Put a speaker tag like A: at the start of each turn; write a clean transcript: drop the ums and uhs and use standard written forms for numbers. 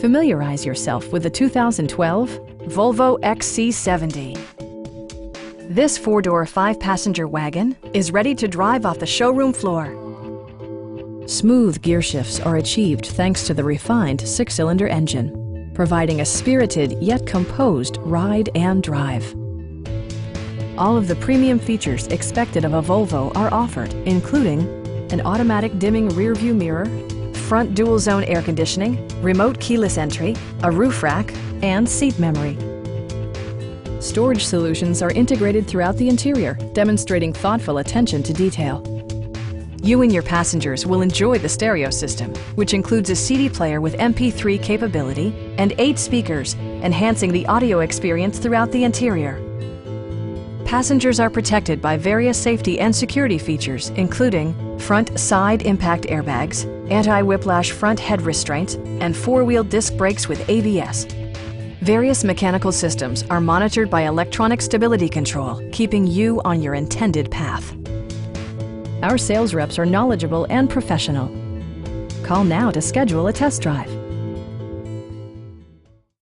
A: Familiarize yourself with the 2012 Volvo XC70. This four-door, five-passenger wagon is ready to drive off the showroom floor. Smooth gear shifts are achieved thanks to the refined six-cylinder engine, providing a spirited yet composed ride and drive. All of the premium features expected of a Volvo are offered, including an automatic dimming rear-view mirror, front dual-zone air conditioning, remote keyless entry, a roof rack, and seat memory. Storage solutions are integrated throughout the interior, demonstrating thoughtful attention to detail. You and your passengers will enjoy the stereo system, which includes a CD player with MP3 capability and 8 speakers, enhancing the audio experience throughout the interior. Passengers are protected by various safety and security features, including front side impact airbags, anti-whiplash front head restraints, and four-wheel disc brakes with ABS. Various mechanical systems are monitored by electronic stability control, keeping you on your intended path. Our sales reps are knowledgeable and professional. Call now to schedule a test drive.